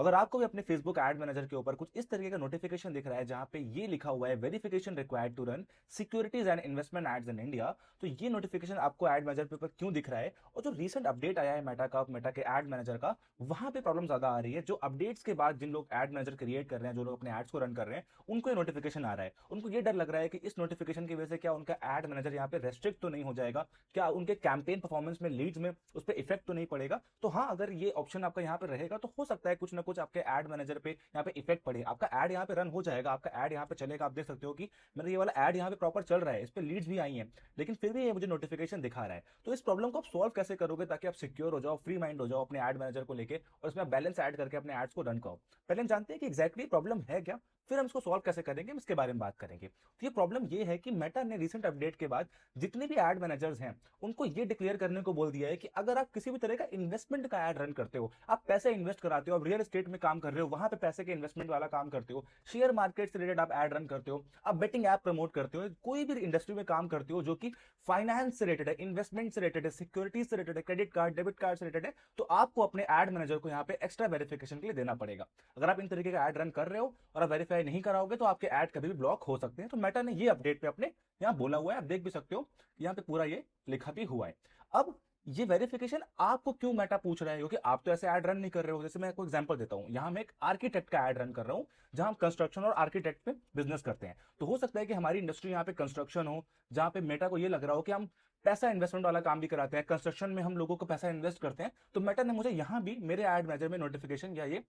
अगर आपको भी अपने फेसबुक एड मैनेजर के ऊपर कुछ इस तरीके का नोटिफिकेशन दिख रहा है जहां पे ये लिखा हुआ है verification required to run securities and investment ads in India, तो ये नोटिफिकेशन आपको एड मैनेजर के ऊपर क्यों दिख रहा है? और जो रीसेंट अपडेट आया है मेटा के एड मैनेजर का, वहां पे प्रॉब्लम ज्यादा आ रही है। जो अपडेट्स के बाद जिन लोग एड मैनेजर क्रिएट कर रहे हैं, जो लोग अपने एड्स को रन कर रहे हैं, उनको ये नोटिफिकेशन आ रहा है। उनको ये डर लग रहा है कि इस नोटिफिकेशन की वजह से क्या उनका एड मैनेजर यहाँ पे रेस्ट्रिक्ट तो नहीं हो जाएगा, क्या उनके कैंपेन परफॉर्मेंस में, लीड्स में उस पर इफेक्ट तो नहीं पड़ेगा। तो हाँ, अगर ये ऑप्शन आपका यहाँ पे रहेगा तो हो सकता है कुछ ना कुछ आपके एड मैनेजर पे यहाँ पे इफेक्ट पड़े। आपका एड यहाँ पे रन हो जाएगा, आपका एड यहाँ पे चलेगा। आप देख सकते हो कि मेरा ये वाला एड यहाँ पे प्रॉपर चल रहा है, इस पे लीड्स भी आई हैं, लेकिन फिर भी ये मुझे नोटिफिकेशन दिखा रहा है। तो इस प्रॉब्लम को आप सॉल्व कैसे करोगे ताकि आप सिक्योर हो जाओ, फ्री माइंड हो जाओ अपने एड मैनेजर को लेके, और इसमें आप बैलेंस ऐड करके अपने एड्स को रन करो? पहले हम जानते हैं कि एग्जैक्टली प्रॉब्लम है क्या, फिर हम इसको सॉल्व कैसे करेंगे, हम इसके बारे में बात करेंगे। तो ये प्रॉब्लम ये है कि मेटा ने रिसेंट अपडेट के बाद जितने भी एड मैनेजर्स हैं उनको ये डिक्लेयर करने को बोल दिया है कि अगर आप किसी भी तरह का इन्वेस्टमेंट का एड रन करते हो, आप पैसे इन्वेस्ट कराते हो, आप रियल एस्टेट में काम कर रहे हो, वहां पे पैसे के इन्वेस्टमेंट वाला काम करते हो, शेयर मार्केट से रिलेटेड आप एड रन करते हो, आप बेटिंग ऐप प्रमोट करते हो, कोई भी इंडस्ट्री में काम करते हो जो कि फाइनेंस से रिलेटेड है, इन्वेस्टमेंट से रिलेटेड है, सिक्योरिटीज से रिलेटेड है, क्रेडिट कार्ड, डेबिट कार्ड से रिलेटेड है, तो आपको अपने एड मैनेजर को यहाँ पे एक्स्ट्रा वेरिफिकेशन के लिए देना पड़ेगा। अगर आप इन तरीके का एड रन कर रहे हो और आप वेरीफाई नहीं कराओगे तो आपके एड कभी भी ब्लॉक हो सकते हैं। तो मेटा ने ये अपडेट पे अपने यहाँ बोला हुआ है, आप देख भी सकते हो, यहाँ पे पूरा ये लिखा भी हुआ है। अब ये वेरिफिकेशन आपको क्यों मेटा पूछ रहा है? क्योंकि आप तो ऐसे एड रन नहीं कर रहे हो। जैसे मैं आपको एग्जांपल देता हूं, यहां मैं एक आर्किटेक्ट का एड रन कर रहा हूं, जहां हम कंस्ट्रक्शन और आर्किटेक्ट पे बिजनेस करते हैं। तो हो सकता है कि हमारी इंडस्ट्री यहाँ पे कंस्ट्रक्शन हो, जहां पे मेटा को ये लग रहा हो कि हम पैसा इन्वेस्टमेंट वाला काम भी कराते हैं, कंस्ट्रक्शन में हम लोगों को पैसा इन्वेस्ट करते हैं। तो मेटा ने मुझे यहाँ भी मेरे एड मैनेजर में नोटिफिकेशन या ये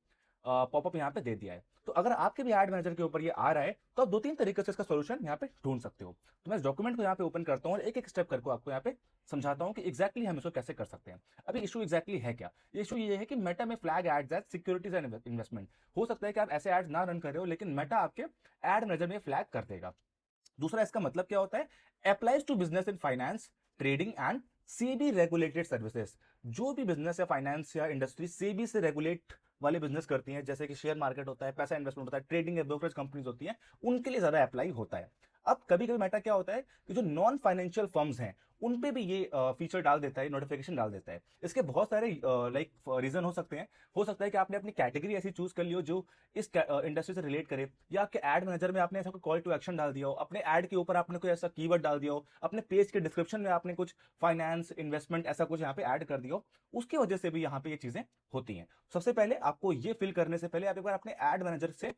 पॉपअप यहाँ पे दे दिया है। तो अगर आपके भी एड मैनेजर के ऊपर ये आ रहा है तो आप दो तीन तरीके से इसका सॉल्यूशन यहाँ पे ढूंढ सकते हो। तो मैं इस डॉक्यूमेंट को यहाँ पे ओपन करता हूँ और एक एक स्टेप करके आपको यहाँ पे समझाता हूँ कि एग्जैक्टली हम इसको कैसे कर सकते हैं। अभी इशू एग्जैक्टली है क्या? ये इशू ये है कि मेटा में flag ads as securities and investment. हो सकता है कि आप ऐसे एड्स ना रन कर रहे हो, लेकिन मेटा आपके एड मैनेजर में फ्लैग कर देगा। दूसरा इसका मतलब क्या होता है? Applies to business in finance, trading and SEBI regulated services. जो भी बिजनेस या फाइनेंस या इंडस्ट्री सेबी से रेगुलेट वाले बिजनेस करती हैं, जैसे कि शेयर मार्केट होता है, पैसा इन्वेस्टमेंट होता है, ट्रेडिंग या ब्रोकरेज कंपनीज होती हैं, उनके लिए ज्यादा अप्लाई होता है। अब कभी कभी मेटा क्या होता है कि जो नॉन फाइनेंशियल फर्म्स हैं उन पे भी ये फीचर डाल देता है, नोटिफिकेशन डाल देता है। इसके बहुत सारे लाइक रीजन हो सकते हैं। हो सकता है कि आपने अपनी कैटेगरी ऐसी चूज कर ली हो जो इस इंडस्ट्री से रिलेट करे, या आपके एड मैनेजर में आपने ऐसा कोई कॉल टू एक्शन डाल दिया हो, अपने एड के ऊपर आपने कोई ऐसा कीवर्ड डाल दिया हो, अपने पेज के डिस्क्रिप्शन में आपने कुछ फाइनेंस, इन्वेस्टमेंट ऐसा कुछ यहाँ पे ऐड कर दिया हो, उसकी वजह से भी यहाँ पे ये चीजें होती हैं। सबसे पहले आपको ये फिल करने से पहले आप एक बार अपने एड मैनेजर से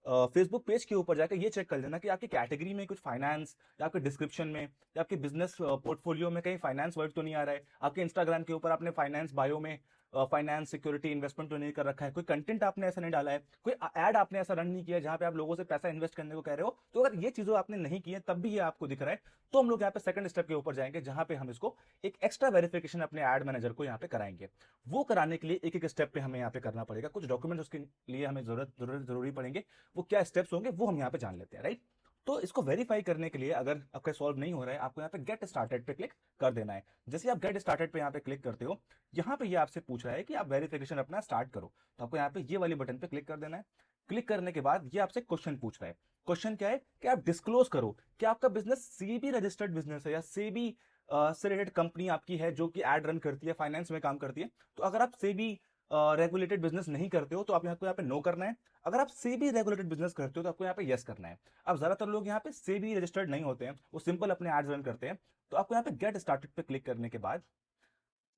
फेसबुक पेज के ऊपर जाकर ये चेक कर लेना कि आपकी कैटेगरी में कुछ फाइनेंस, या आपके डिस्क्रिप्शन में या आपके बिजनेस पोर्टफोलियो में कहीं फाइनेंस वर्ड तो नहीं आ रहा है, आपके इंस्टाग्राम के ऊपर आपने फाइनेंस बायो में फाइनेंस, सिक्योरिटी, इन्वेस्टमेंट तो नहीं कर रखा है, कोई कंटेंट आपने ऐसा नहीं डाला है, कोई ऐड आपने ऐसा रन नहीं किया जहां पे आप लोगों से पैसा इन्वेस्ट करने को कह रहे हो। तो अगर ये चीजों आपने नहीं की है तब भी ये आपको दिख रहा है, तो हम लोग यहाँ पे सेकंड स्टेप के ऊपर जाएंगे, जहां पे हम इसको एक एक्स्ट्रा वेरिफिकेशन अपने एड मैनेजर को यहाँ पे कराएंगे। वो कराने के लिए एक एक स्टेप पे हमें यहाँ पे करना पड़ेगा, कुछ डॉक्यूमेंट उसके लिए हमें जरूरी पड़ेंगे। वो क्या स्टेप्स होंगे वो हम यहाँ पे जान लेते हैं, राइट? तो इसको वेरीफाई करने के लिए अगर आपका सॉल्व नहीं हो रहा है, आपको यहाँ पे गेट स्टार्टेड पे क्लिक कर देना है। जैसे आप गेट स्टार्टेड पे यहाँ पे क्लिक करते हो, यहाँ पे ये आपसे पूछ रहा है कि आप वेरिफिकेशन अपना स्टार्ट करो, तो आपको यहाँ पे ये वाली बटन पे क्लिक कर देना है। क्लिक करने के बाद ये आपसे क्वेश्चन पूछ रहा है। क्वेश्चन क्या है कि आप डिस्क्लोज करो कि आपका बिजनेस सेबी रजिस्टर्ड बिजनेस है या सेबी से रिलेटेड कंपनी आपकी है जो कि एड रन करती है, फाइनेंस में काम करती है। तो अगर आप सेबी रेगुलेटेड बिजनेस नहीं करते हो तो आप यहाँ पे नो करना है। अगर आप सेबी रेगुलेटेड बिजनेस करते हो तो आपको यहाँ पे यस करना है। अब ज्यादातर लोग यहाँ पे सेबी रजिस्टर्ड नहीं होते हैं, वो सिंपल अपने एड्स रन करते हैं। तो आपको यहाँ पे गेट स्टार्टेड पे क्लिक करने के बाद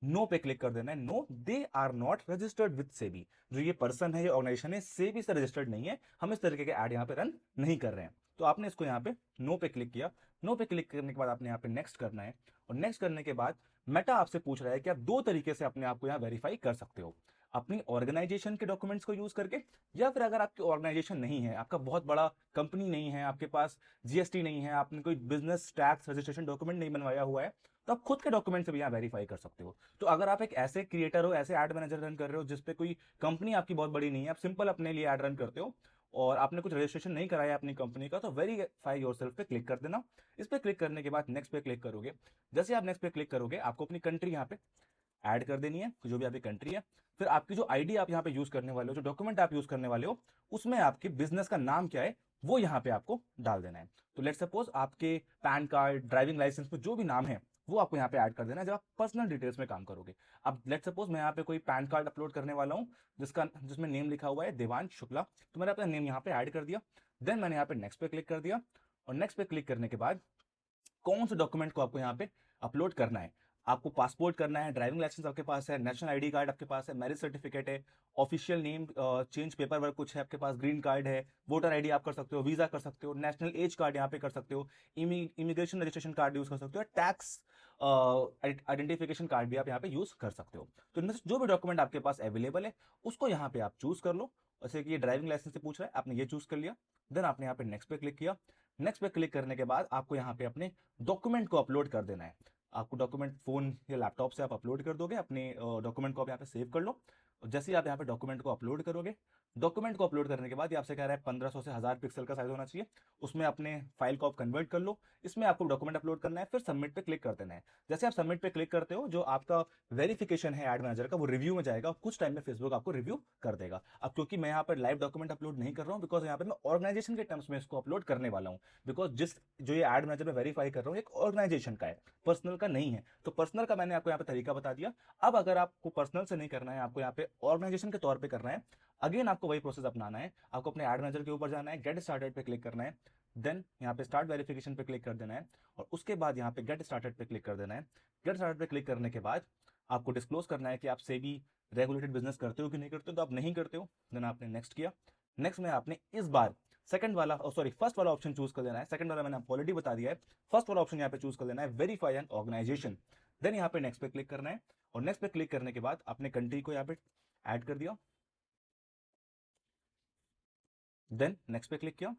नो पे क्लिक कर देना है। No, they are not registered with SEBI. जो ये पर्सन है, ये ऑर्गेनाइजेशन है, सेबी से रजिस्टर्ड नहीं है, हम इस तरीके के ऐड यहाँ पे रन नहीं कर रहे हैं। तो आपने इसको यहाँ पे नो पे क्लिक किया। नो पे क्लिक करने के बाद आपने यहाँ पे नेक्स्ट करना है, और नेक्स्ट करने के बाद मेटा आपसे पूछ रहा है कि आप दो तरीके से अपने आप को यहाँ वेरीफाई कर सकते हो, अपनी ऑर्गेनाइजेशन के डॉक्यूमेंट्स को यूज करके, या फिर अगर आपकी ऑर्गेनाइजेशन नहीं है, आपका बहुत बड़ा कंपनी नहीं है, आपके पास जीएसटी नहीं है, आपने कोई बिजनेस टैक्स रजिस्ट्रेशन डॉक्यूमेंट नहीं बनवाया हुआ है, तो आप खुद के डॉक्यूमेंट से भी यहाँ वेरीफाई कर सकते हो। तो अगर आप एक ऐसे क्रिएटर हो, ऐसे एड मैनेजर रन कर रहे हो जिसपे कोई कंपनी आपकी बहुत बड़ी नहीं है, आप सिंपल अपने लिए एड रन करते हो और आपने कुछ रजिस्ट्रेशन नहीं कराया अपनी कंपनी का, तो वेरीफाई योरसेल्फ पे क्लिक कर देना। इस पे क्लिक करने के बाद नेक्स्ट पे क्लिक करोगे। जैसे आप नेक्स्ट पे क्लिक करोगे, आपको अपनी कंट्री यहाँ पे ऐड कर देनी है, जो भी आपकी कंट्री है। फिर आपकी जो आईडी आप यहाँ पे यूज करने वाले हो, जो डॉक्यूमेंट आप यूज करने वाले हो, उसमें आपके बिजनेस का नाम क्या है वो यहाँ पे आपको डाल देना है। तो लेट सपोज आपके पैन कार्ड, ड्राइविंग लाइसेंस में जो भी नाम है वो आपको यहाँ पे ऐड कर देना है जब आप पर्सनल डिटेल्स में काम करोगे। अब लेट सपोज मैं यहाँ पे कोई पैन कार्ड अपलोड करने वाला हूँ जिसमें नेम लिखा हुआ है देवांश शुक्ला, तो मैंने अपना नेम यहाँ पे ऐड कर दिया। देन मैंने यहाँ पे नेक्स्ट पे क्लिक कर दिया, और नेक्स्ट पे क्लिक करने के बाद कौन से डॉक्यूमेंट को आपको यहाँ पे अपलोड करना है। आपको पासपोर्ट करना है, ड्राइविंग लाइसेंस आपके पास है, नेशनल आईडी कार्ड आपके पास है, मैरिज सर्टिफिकेट है, official name change paper work कुछ है आपके पास, ग्रीन कार्ड है, वोटर आईडी आप कर सकते हो, वीजा कर सकते हो, नेशनल एज कार्ड यहाँ पे कर सकते हो, इमिग्रेशन रजिस्ट्रेशन कार्ड यूज कर सकते हो, टैक्स आइडेंटिफिकेशन कार्ड भी आप यहाँ पे यूज कर सकते हो। तो इनमें से जो भी डॉक्यूमेंट आपके पास अवेलेबल है उसको यहाँ पे आप चूज कर लो। जैसे कि ये ड्राइविंग लाइसेंस से पूछ रहा है, आपने ये चूज कर लिया। देन आपने यहाँ पे नेक्स्ट पे क्लिक किया। नेक्स्ट पे क्लिक करने के बाद आपको यहाँ पे अपने डॉक्यूमेंट को अपलोड कर देना है। आपको डॉक्यूमेंट फोन या लैपटॉप से आप अपलोड कर दोगे, अपने डॉक्यूमेंट को आप यहाँ पे सेव कर लो। और जैसे ही आप यहाँ पे डॉक्यूमेंट को अपलोड करोगे, डॉक्यूमेंट को अपलोड करने के बाद ये आपसे कह रहा है 1500 से 1000 पिक्सल का साइज होना चाहिए, उसमें अपने फाइल को आप कन्वर्ट कर लो। इसमें आपको डॉक्यूमेंट अपलोड करना है, फिर सबमिट पे क्लिक कर देना है। जैसे आप सबमिट पे क्लिक करते हो, जो आपका वेरिफिकेशन है एड मैनेजर का वो रिव्यू में जाएगा, और कुछ टाइम में फेसबुक आपको रिव्यू कर देगा। अब क्योंकि मैं यहाँ पर लाइव डॉक्यूमेंट अपलोड नहीं कर रहा हूँ, बिकॉज यहाँ पे मैं ऑर्गेनाइजेशन के टर्म्स में इसको अपलोड करने वाला हूँ, बिकॉज जो ये एड मैनेजर में वेरीफाई कर रहा हूँ एक ऑर्गेनाइजेशन का है, पर्सनल का नहीं है। तो पर्सनल का मैंने आपको यहाँ पे तरीका बता दिया। अब अगर आपको पर्सनल से नहीं करना है, आपको यहाँ पे ऑर्गेनाइजेशन के तौर पे करना है, अगेन आपको वही प्रोसेस अपनाना है। आपको अपने एड मैनेजर के ऊपर जाना है, गेट स्टार्टेड पे क्लिक करना है, देन यहाँ पे स्टार्ट वेरिफिकेशन पे क्लिक कर देना है, और उसके बाद यहाँ पे गेट स्टार्टेड पे क्लिक कर देना है। गेट स्टार्टेड पे क्लिक करने के बाद आपको डिस्क्लोज करना है कि आप सेबी रेगुलेटेड बिजनेस करते हो कि नहीं करते हो। तो आप नहीं करते हो, देन आपने नेक्स्ट किया। नेक्स्ट में आपने इस बार सेकंड वाला सॉरी फर्स्ट वाला ऑप्शन चूज कर लेना है। सेकंड वाला मैंने आपको ऑलरेडी बता दिया है, फर्स्ट वाला ऑप्शन यहाँ पे चूज कर लेना है, वेरीफाई एन ऑर्गेनाइजेशन। देन यहाँ पे नेक्स्ट पे क्लिक करना है, और नेक्स्ट पे क्लिक करने के बाद आपने कंट्री को यहाँ पे ऐड कर दिया। देन नेक्स्ट पे क्लिक किया,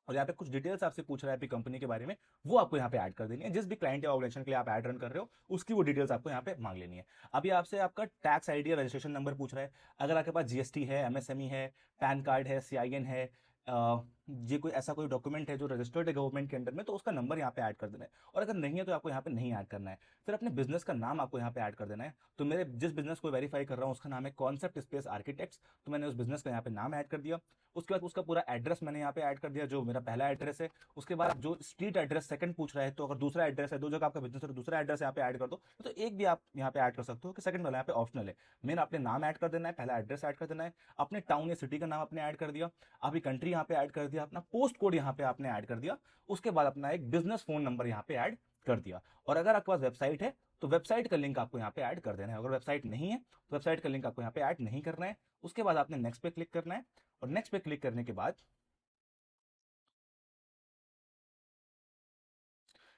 और यहाँ पे कुछ डिटेल्स आपसे पूछ रहा है आपकी कंपनी के बारे में, वो आपको यहाँ पे ऐड कर देनी है। जिस भी क्लाइंट या ऑर्गेनाइजेशन के लिए आप ऐड रन कर रहे हो उसकी वो डिटेल्स आपको यहाँ पे मांग लेनी है। अभी आपसे आपका टैक्स आईडी या रजिस्ट्रेशन नंबर पूछ रहा है। अगर आपके पास जीएसटी है, एमएसएमई है, पैन कार्ड है, सीआईएन है, ये कोई ऐसा कोई डॉक्यूमेंट है जो रजिस्टर्ड है गवर्नमेंट के अंडर में, तो उसका नंबर यहाँ पे ऐड कर देना है। और अगर नहीं है तो आपको यहाँ पे नहीं ऐड करना है। फिर अपने बिजनेस का नाम आपको यहाँ पे ऐड कर देना है। तो मेरे जिस बिजनेस को वेरीफाई कर रहा हूँ उसका नाम है कॉन्सेप्ट स्पेस आर्किटेक्ट्स, तो मैंने उस बिजनेस का यहाँ पे नाम ऐड कर दिया। उसके बाद उसका पूरा एड्रेस मैंने यहाँ पे ऐड कर दिया, जो मेरा पहला एड्रेस है। उसके बाद जो स्ट्रीट एड्रेस सेकंड पूछ रहा है, तो अगर दूसरा एड्रेस है, दो जगह आपका बिजनेस है तो दूसरा एड्रेस यहाँ पे ऐड कर दो। तो एक भी आप यहाँ पे ऐड कर सकते हो कि सेकंड वाला यहाँ पे ऑप्शनल है। मेन अपने नाम ऐड कर देना है, पहला एड्रेस ऐड कर देना है, अपने टाउन या सिटी का नाम आपने ऐड कर दिया, अभी कंट्री यहाँ पे ऐड कर दिया, अपना पोस्ट कोड यहाँ पे आपने ऐड कर दिया। उसके बाद अपना एक बिजनेस फोन नंबर यहाँ पे ऐड कर दिया। और अगर आपके पास वेबसाइट है तो वेबसाइट का लिंक आपको यहाँ पे ऐड कर देना है। अगर वेबसाइट नहीं है तो वेबसाइट का लिंक आपको यहाँ पे ऐड नहीं करना है। उसके बाद आपने नेक्स्ट पे क्लिक करना है, और नेक्स्ट पे क्लिक करने के बाद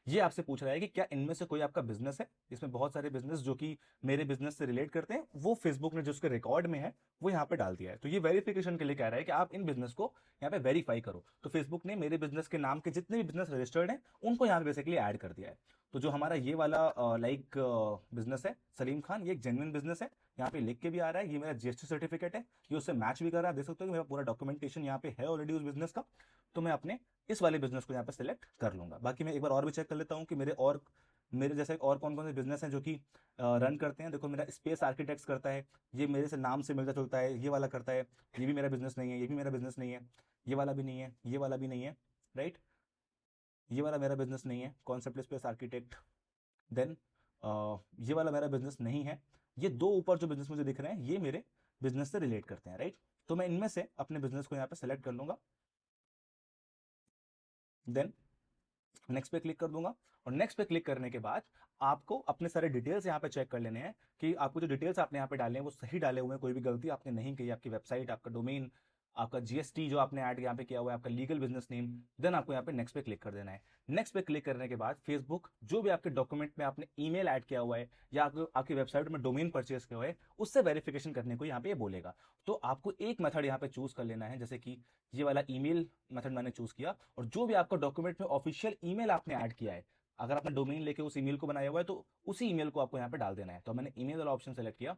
ये आपसे पूछ रहा है कि क्या इनमें से कोई आपका बिजनेस है। इसमें बहुत सारे बिजनेस जो कि मेरे बिजनेस से रिलेट करते हैं, वो फेसबुक ने जो उसके रिकॉर्ड में है वो यहाँ पे डाल दिया है। तो ये वेरिफिकेशन के लिए कह रहा है कि आप इन बिजनेस को यहाँ पे वेरीफाई करो। तो फेसबुक ने मेरे बिजनेस के नाम के जितने भी बिजनेस रजिस्टर्ड हैं उनको यहाँ पे बेसिकली ऐड कर दिया है। तो जो हमारा ये वाला बिजनेस है सलीम खान, ये एक जेन्युइन बिजनेस है। यहाँ पे लिख के भी आ रहा है, ये मेरा जीएसटी सर्टिफिकेट है, ये उससे मैच भी कर रहा है। देख सकते हो कि मेरा पूरा डॉक्यूमेंटेशन यहाँ पे है ऑलरेडी उस बिजनेस का। तो मैं अपने इस वाले बिजनेस को यहाँ पे सिलेक्ट कर लूंगा। बाकी मैं एक बार और भी चेक कर लेता हूँ कि मेरे जैसे और कौन कौन से बिजनेस हैं जो कि रन करते हैं। देखो मेरा स्पेस आर्किटेक्ट्स करता है, ये मेरे से नाम से मिलता जुलता है। ये वाला करता है, ये भी मेरा बिजनेस नहीं है, ये भी मेरा बिजनेस नहीं है, ये वाला भी नहीं है, ये वाला भी नहीं है, राइट। ये वाला मेरा बिजनेस नहीं है, कॉन्सेप्ट स्पेस आर्किटेक्ट। देन ये वाला मेरा बिजनेस नहीं है। ये दो ऊपर जो बिजनेस मुझे दिख रहे हैं ये मेरे बिजनेस से रिलेट करते हैं, राइट। तो मैं इनमें से अपने बिजनेस को यहाँ पे सेलेक्ट कर लूंगा। देन नेक्स्ट पे क्लिक कर दूंगा, और नेक्स्ट पे क्लिक करने के बाद आपको अपने सारे डिटेल्स यहाँ पे चेक कर लेने हैं कि आपको जो डिटेल्स आपने यहाँ पे डाले हैं वो सही डाले हुए हैं, कोई भी गलती आपने नहीं की। आपकी वेबसाइट, आपका डोमेन, आपका जीएसटी जो आपने ऐड यहाँ पे किया हुआ है, आपका लीगल बिजनेस नेम। देन आपको यहाँ पे नेक्स्ट पे क्लिक कर देना है। नेक्स्ट पे क्लिक करने के बाद फेसबुक जो भी आपके डॉक्यूमेंट में आपने ईमेल ऐड किया हुआ है या आपकी वेबसाइट में डोमेन परचेज किया हुआ है उससे वेरिफिकेशन करने को यहाँ पे ये बोलेगा। तो आपको एक मेथड यहाँ पे चूज कर लेना है, जैसे कि ये वाला ईमेल मेथड मैंने चूज किया, और जो भी आपका डॉक्यूमेंट में ऑफिशियल ईमेल आपने ऐड किया है, अगर आपने डोमेन लेके उस ईमेल को बनाया हुआ है तो उसी ईमेल को आपको यहाँ पे डाल देना है। तो मैंने ईमेल वाला ऑप्शन सेलेक्ट किया,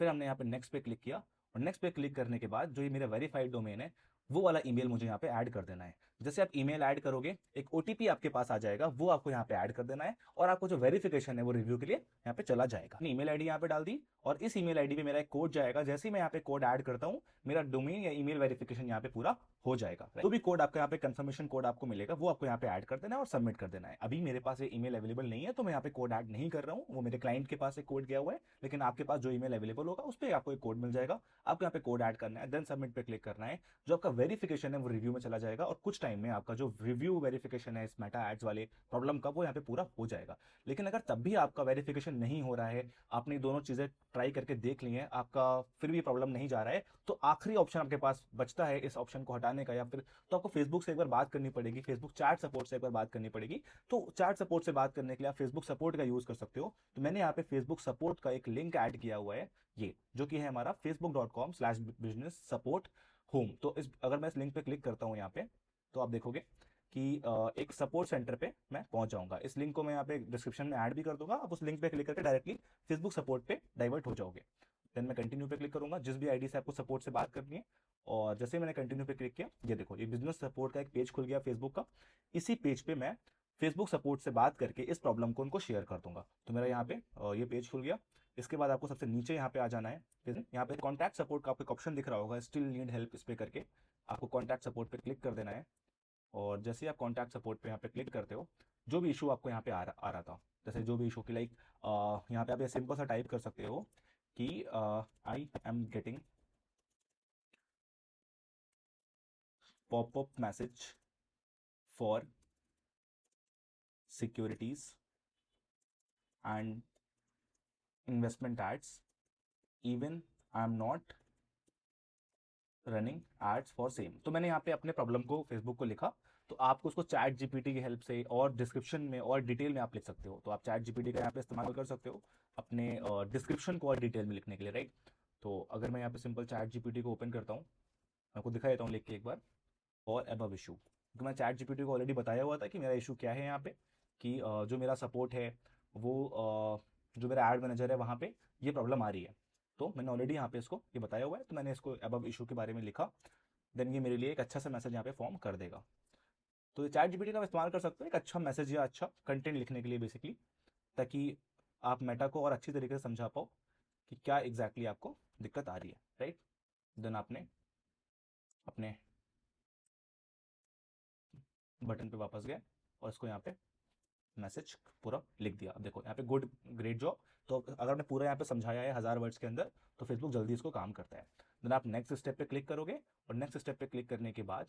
फिर हमने यहाँ पे नेक्स्ट पे क्लिक किया, और नेक्स्ट पे क्लिक करने के बाद जो ये मेरा वेरीफाइड डोमेन है वो वाला ईमेल मुझे यहाँ पे ऐड कर देना है। जैसे आप ईमेल ऐड करोगे, एक ओटीपी आपके पास आ जाएगा, वो आपको यहाँ पे ऐड कर देना है और आपको जो वेरिफिकेशन है वो रिव्यू के लिए यहाँ पे चला जाएगा। ईमेल आईडी यहाँ पे डाल दी और इस ईमेल आईडी पे मेरा एक कोड जाएगा। जैसे ही मैं यहाँ पे कोड ऐड करता हूँ, मेरा डोमेन या ईमेल वेरिफिकेशन यहाँ पे पूरा हो जाएगा। तो भी कोड आपका यहाँ पे कंफर्मेशन कोड आपको मिलेगा, वो आपको यहाँ पे ऐड कर देना है और सबमिट कर देना है। अभी मेरे पास ये ईमेल अवेलेबल नहीं है तो मैं यहाँ पे कोड ऐड नहीं कर रहा हूँ, वो मेरे क्लाइंट के पास एक कोड गया हुआ है, लेकिन आपके पास जो ईमेल अवेलेबल होगा उस पर आपको एक कोड मिल जाएगा। आपको यहाँ पे कोड ऐड करना है, देन सबमिट पे क्लिक करना है। जो आपका वेरिफिकेशन है वो रिव्यू में चला जाएगा और कुछ टाइम में आपका जो रिव्यू वेरिफिकेशन है इस मेटा एड्स वाले प्रॉब्लम का, वो यहाँ पे पूरा हो जाएगा। लेकिन अगर तब भी आपका वेरिफिकेशन नहीं हो रहा है, आपने दोनों चीजें ट्राई करके देख ली हैं, आपका फिर भी प्रॉब्लम नहीं जा रहा है, तो आखिरी ऑप्शन आपके पास बचता है इस ऑप्शन को हटाने का, या फिर तो आपको फेसबुक से एक बार बात करनी पड़ेगी, फेसबुक चैट सपोर्ट से एक बार बात करनी पड़ेगी। तो चैट सपोर्ट से बात करने के लिए आप फेसबुक सपोर्ट का यूज कर सकते हो। तो मैंने यहाँ पे फेसबुक सपोर्ट का एक लिंक ऐड किया हुआ है, ये जो कि है हमारा facebook.com/business support home। तो इस अगर मैं इस लिंक पे क्लिक करता हूँ यहाँ पे, तो आप देखोगे कि एक सपोर्ट सेंटर पे मैं पहुंच जाऊंगा। इस लिंक को मैं यहाँ पे डिस्क्रिप्शन में ऐड भी कर दूंगा, आप उस लिंक पे क्लिक करके डायरेक्टली फेसबुक सपोर्ट पे डाइवर्ट हो जाओगे। देन मैं कंटिन्यू पे क्लिक करूंगा, जिस भी आईडी से आपको सपोर्ट से बात करनी है। और जैसे मैंने कंटिन्यू पे क्लिक किया, ये देखो ये बिजनेस सपोर्ट का एक पेज खुल गया फेसबुक का। इसी पेज पे मैं फेसबुक सपोर्ट से बात करके इस प्रॉब्लम को उनको शेयर कर दूंगा। तो मेरा यहाँ पे ये पेज खुल गया। इसके बाद आपको सबसे नीचे यहाँ पे आ जाना है, यहाँ पे कॉन्टैक्ट सपोर्ट का आपको एक ऑप्शन दिख रहा होगा, स्टिल नीड हेल्प, इस पे करके आपको कॉन्टैक्ट सपोर्ट पे क्लिक कर देना है। और जैसे ही आप कॉन्टैक्ट सपोर्ट पे यहाँ पे क्लिक करते हो, जो भी इशू आपको यहाँ पे आ रहा था, जैसे जो भी इशू की लाइक यहाँ पे आप सिंपल सा टाइप कर सकते हो कि I am getting popup message for securities and investment ads, even I am not running ads for same. तो मैंने यहाँ पे अपने प्रॉब्लम को फेसबुक को लिखा। तो आपको उसको चैट जीपीटी की हेल्प से और डिस्क्रिप्शन में और डिटेल में आप लिख सकते हो। तो आप चैट जीपीटी का यहाँ पे इस्तेमाल कर सकते हो अपने डिस्क्रिप्शन को और डिटेल में लिखने के लिए, राइट। तो अगर मैं यहाँ पे सिंपल चैट जीपीटी को ओपन करता हूँ, आपको दिखा देता हूँ लिख के एक बार, और अबव इशू, क्योंकि मैं चैट जीपीटी को ऑलरेडी बताया हुआ था कि मेरा इशू क्या है यहाँ पे, कि जो मेरा सपोर्ट है वो जो मेरा एड मैनेजर है वहाँ पे ये प्रॉब्लम आ रही है। तो मैंने ऑलरेडी यहाँ पे इसको ये बताया हुआ है, तो मैंने इसको अबव इशू के बारे में लिखा। देन ये मेरे लिए एक अच्छा सा मैसेज यहाँ पे फॉर्म कर देगा। तो ये चैट जीपीटी का आप इस्तेमाल कर सकते हो एक अच्छा मैसेज या अच्छा कंटेंट लिखने के लिए बेसिकली, ताकि आप मेटा को और अच्छी तरीके से समझा पाओ कि क्या एग्जैक्टली आपको दिक्कत आ रही है, राइट। देन आपने अपने बटन पे वापस गए और इसको यहाँ पे मैसेज पूरा लिख दिया। अब देखो यहाँ पे गुड ग्रेट जॉब। तो अगर मैं पूरा यहाँ पे समझाया है 1000 वर्ड्स के अंदर, तो फेसबुक जल्दी इसको काम करता है। देन आप नेक्स्ट स्टेप पे क्लिक करोगे और नेक्स्ट स्टेप पे क्लिक करने के बाद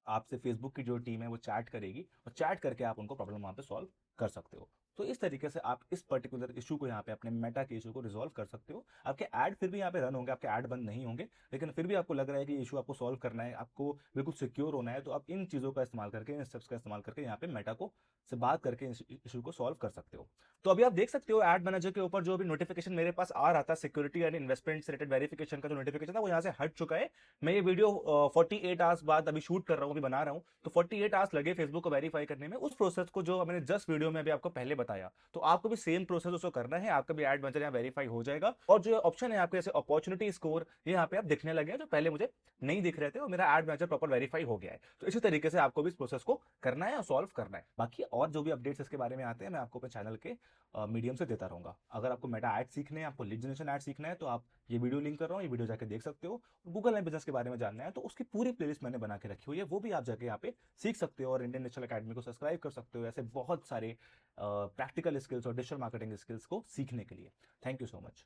आपसे फेसबुक की जो टीम है वो चैट करेगी और चैट करके आप उनको प्रॉब्लम वहाँ पे सॉल्व कर सकते हो। तो इस तरीके से आप इस पर्टिकुलर इशू को यहाँ पे अपने मेटा के इशू को रिजॉल्व कर सकते हो। आपके ऐड फिर भी यहाँ पे रन होंगे, आपके ऐड बंद नहीं होंगे, लेकिन फिर भी आपको लग रहा है कि इशू आपको सॉल्व करना है, आपको बिल्कुल सिक्योर होना है, तो आप इन चीज़ों का इस्तेमाल करके, इन स्टेप्स का इस्तेमाल करके यहाँ पे मेटा को से बात करके इशू को सॉल्व कर सकते हो। तो अभी आप देख सकते हो एड मैनेजर के ऊपर जो भी नोटिफिकेशन मेरे पास आ रहा था सिक्योरिटी एंड इन्वेस्टमेंट से रिलेटेड वेरिफिकेशन का जो नोटिफिकेशन था वो यहाँ से हट चुका है। मैं ये वीडियो 48 आवर्स बाद अभी शूट कर रहा हूँ, अभी बना रहा हूँ, तो 48 आवर्स लगे फेसबुक को वेरीफाई करने में। उस प्रोसेस को जो मैंने जस्ट वीडियो में अभी आपको पहले बताया, तो आपको भी सेम प्रोसेस उसको करना है, आपका भी एड मैनेजर यहाँ वेरीफाई हो जाएगा। और जो ऑप्शन है आपके जैसे अपॉर्चुनिटी स्कोर, ये यहाँ पे आप दिखने लगे हैं, जो पहले मुझे नहीं दिख रहे थे, और मेरा एड मैनेजर प्रॉपर वेरीफाई हो गया है। तो इसी तरीके से आपको भी इस प्रोसेस को करना है और सॉल्व करना है। बाकी और जो भी अपडेट्स इसके बारे में आते हैं मैं आपको अपने चैनल के मीडियम से देता रहूंगा। अगर आपको मेटा ऐड सीखने हैं, आपको लीड जनरेशन ऐड सीखना है, तो आप ये वीडियो लिंक कर रहा हूँ, ये वीडियो जाके देख सकते हो। गूगल एंड बिजनेस के बारे में जानना है तो उसकी पूरी प्लेलिस्ट मैंने बना के रखी हुई है, वो भी आप जाके यहाँ पे सीख सकते हो। और इंडियन डिजिटल अकेडमी को सब्सक्राइब कर सकते हो ऐसे बहुत सारे प्रैक्टिकल स्किल्स और डिजिटल मार्केटिंग स्किल्स को सीखने के लिए। Thank you so much.